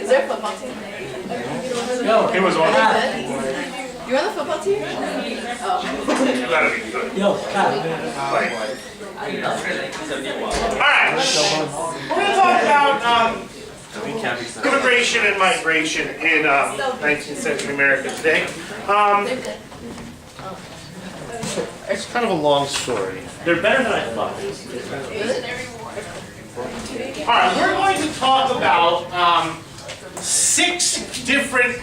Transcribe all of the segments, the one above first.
Is there a football team? No, it was on. You're on the football team? Oh. You gotta be good. Yo, Right. Alright. We're going to talk about immigration and migration in 19th century America today. It's kind of a long story. They're better than I thought. Alright, we're going to talk about 6 different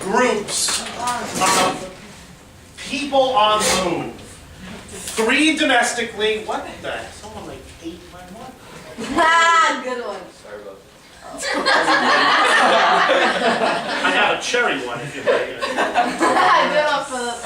groups of people on the move. 3 domestically. What the heck? Someone like ate my one. Good one. Sorry about I have a cherry one if you'd like it. Good one, Philip.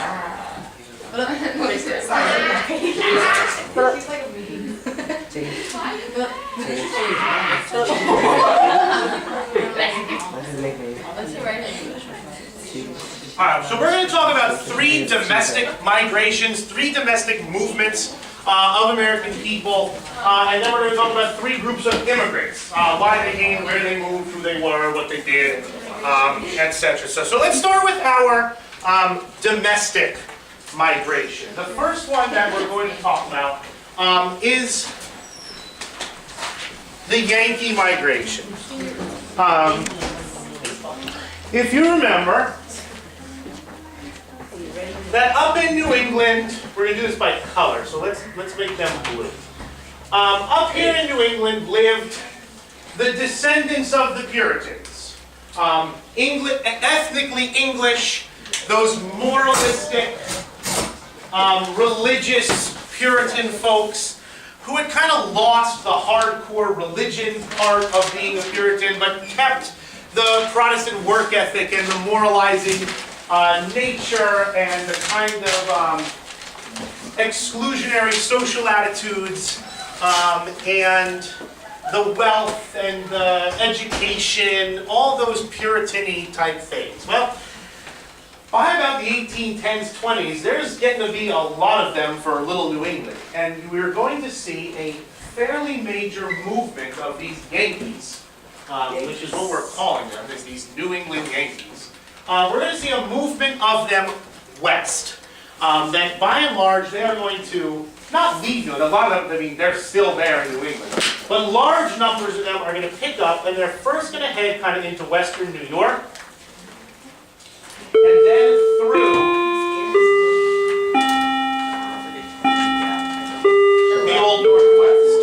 Alright, so we're going to talk about 3 domestic migrations, 3 domestic movements of American people, and then we're going to talk about 3 groups of immigrants, why they came, where they moved, who they were, what they did, etc. So let's start with our domestic migration. The first one that we're going to talk about is the Yankee migration. If you remember, that up in New England, we're going to do this by color, so let's make them blue. Up here in New England lived the descendants of the Puritans. Ethnically English, those moralistic, religious Puritan folks who had kind of lost the hardcore religion part of being a Puritan, but kept the Protestant work ethic and the moralizing nature and the kind of exclusionary social attitudes and the wealth and the education, all those Puritan-y type things. Well, by about the 1810s, 20s, there's getting to be a lot of them for little New England. And we're going to see a fairly major movement of these Yankees, which is what we're calling them, is these New England Yankees. We're going to see a movement of them west. That by and large, they are going to not leave New England. A lot of them, I mean, they're still there in New England. But large numbers of them are going to pick up, and they're first going to head kind of into western New York. And then through the old Northwest.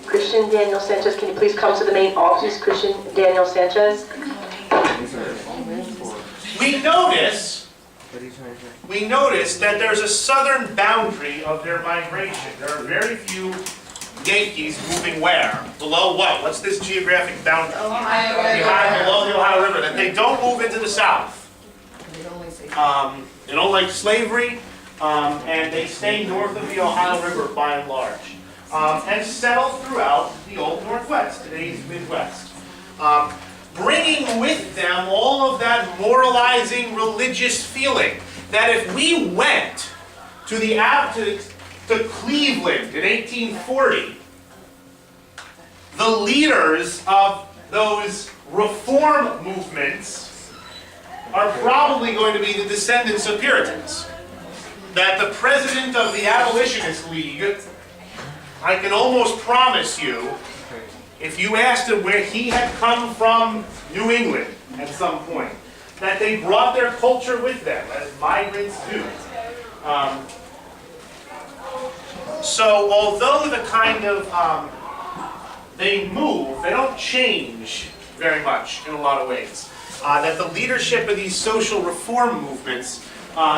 Christian Daniel Sanchez, can you please come to the main office? Christian Daniel Sanchez. We notice that there's a southern boundary of their migration. There are very few Yankees moving where? Below what? What's this geographic boundary? Below the Ohio River. That they don't move into the south. They don't like slavery, and they stay north of the Ohio River by and large, and settle throughout the old Northwest, today's Midwest. Bringing with them all of that moralizing religious feeling that if we went to Cleveland in 1840, the leaders of those reform movements are probably going to be the descendants of Puritans. That the president of the Abolitionist League, I can almost promise you, if you asked him where he had come from New England at some point, that they brought their culture with them, as migrants do. So although the kind of, they move, they don't change very much in a lot of ways. That the leadership of these social reform movements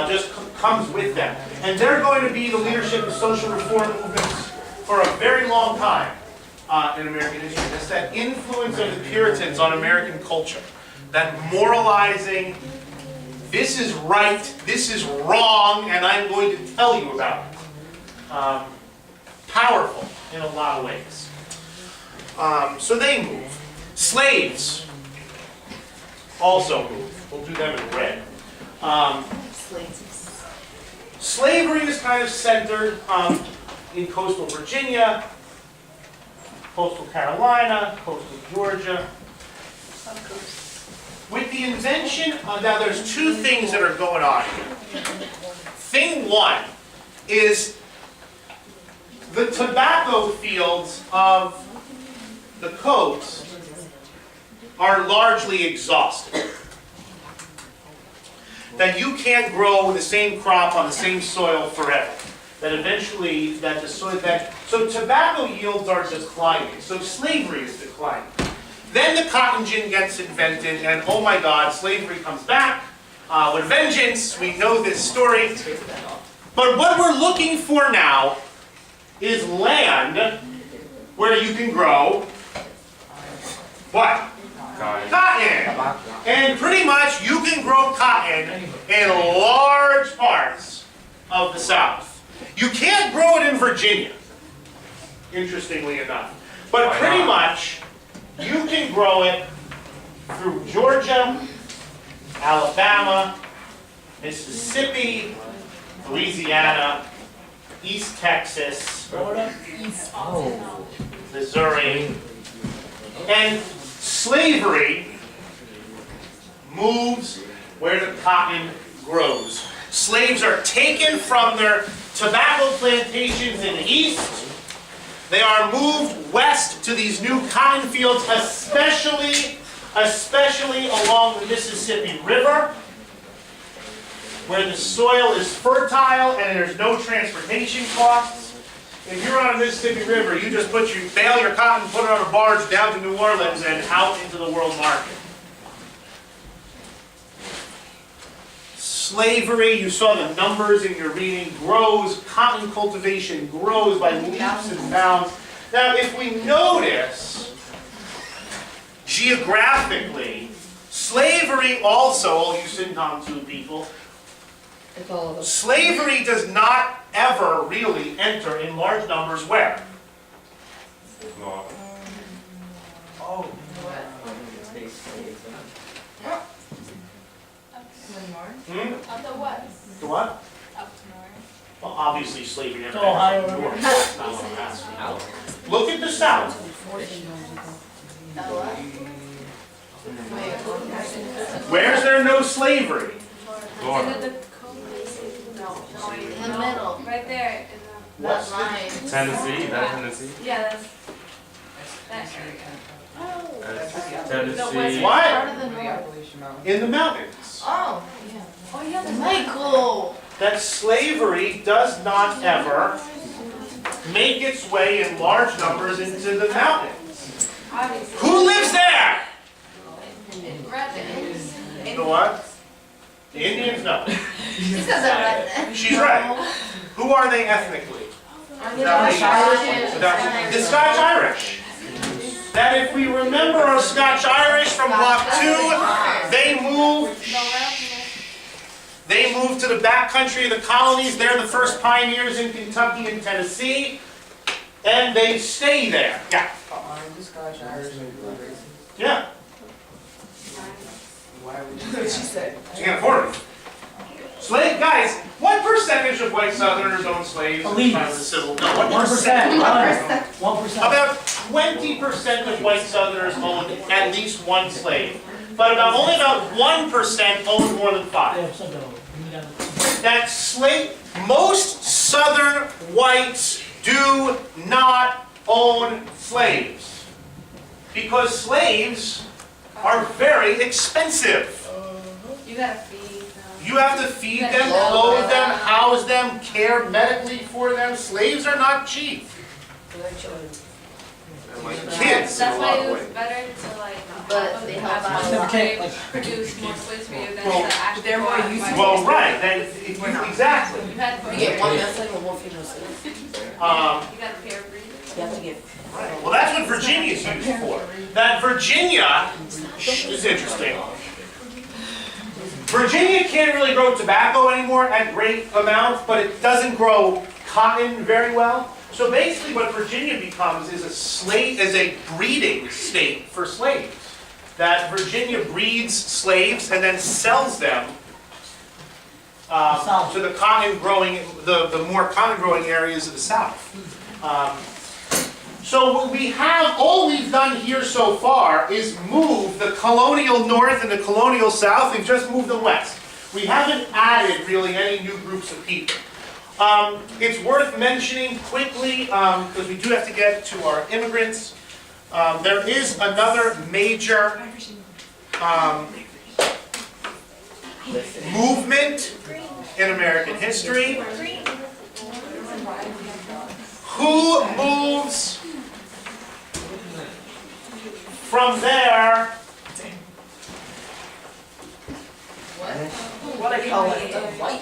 just comes with them. And they're going to be the leadership of social reform movements for a very long time in American history. It's that influence of the Puritans on American culture. That moralizing, this is right, this is wrong, and I'm going to tell you about it. Powerful in a lot of ways. So they move. Slaves also move. We'll do them in red. Slavery is kind of centered in coastal Virginia, coastal Carolina, coastal Georgia. With the invention of, now there's two things that are going on here. Thing one is the tobacco fields of the coast are largely exhausted. That you can't grow the same crop on the same soil forever. That eventually, that the soil, so tobacco yields are declining. So slavery is declining. Then the cotton gin gets invented, and oh my God, slavery comes back with vengeance. We know this story. But what we're looking for now is land where you can grow what? Cotton. And pretty much you can grow cotton in large parts of the South. You can't grow it in Virginia, interestingly enough. But pretty much you can grow it through Georgia, Alabama, Mississippi, Louisiana, East Texas, Missouri, and slavery moves where the cotton grows. Slaves are taken from their tobacco plantations in the east. They are moved west to these new cotton fields, especially along the Mississippi River, where the soil is fertile and there's no transportation costs. If you're on the Mississippi River, you just bale your cotton, put it on a barge down to New Orleans and out into the world market. Slavery, you saw the numbers in your reading, grows, cotton cultivation grows by leaps and bounds. Now, if we notice, geographically, slavery also, all you Sinton people, slavery does not ever really enter in large numbers where? Oh. Up the west. The what? Up to north. Well, obviously slavery never entered the north. That's not what I'm asking. Look at the south. Where's there no slavery? In the middle. Right there. What's the Tennessee, that's Tennessee. Yeah, that's Tennessee. What? Part of the north. In the mountains. Oh, yeah. Oh, yeah, Michael. That slavery does not ever make its way in large numbers into the mountains. obviously. Who lives there? Redlands. The what? The Indians? No. She says that. She's right. Who are they ethnically? The Scotch Irish. That if we remember our Scotch Irish from Block 2, they moved to the back country of the colonies. They're the first pioneers in Kentucky and Tennessee, and they stay there. Yeah. Yeah. She said. She can't afford it. Slave guys, what percentage of white Southerners own slaves at the time of the Civil War? No, what percent? 1%. About 20% of white Southerners owned at least one slave, but only about 1% owned more than 5. That most Southern whites do not own slaves because slaves are very expensive. You gotta feed them. You have to feed them, clothe them, house them, care medically for them. Slaves are not cheap. Kids in a That's lot why of it was ways. better to like But they help out. produce more slaves for you than Well, to actually they're more go useful. out Well, and buy right, exactly. You had to You get one male slave or one female slave. You gotta pair breed. You have to get. Well, that's what Virginia's used for. That Virginia is interesting. Virginia can't really grow tobacco anymore at great amounts, but it doesn't grow cotton very well. So basically what Virginia becomes is a breeding state for slaves. That Virginia breeds slaves and then sells them to the cotton growing, the more cotton growing areas of the South. So what we have, all we've done here so far is move the colonial north and the colonial south. We've just moved them west. We haven't added really any new groups of people. It's worth mentioning quickly, because we do have to get to our immigrants. There is another major movement in American history. Who moves from there? What I call it, the white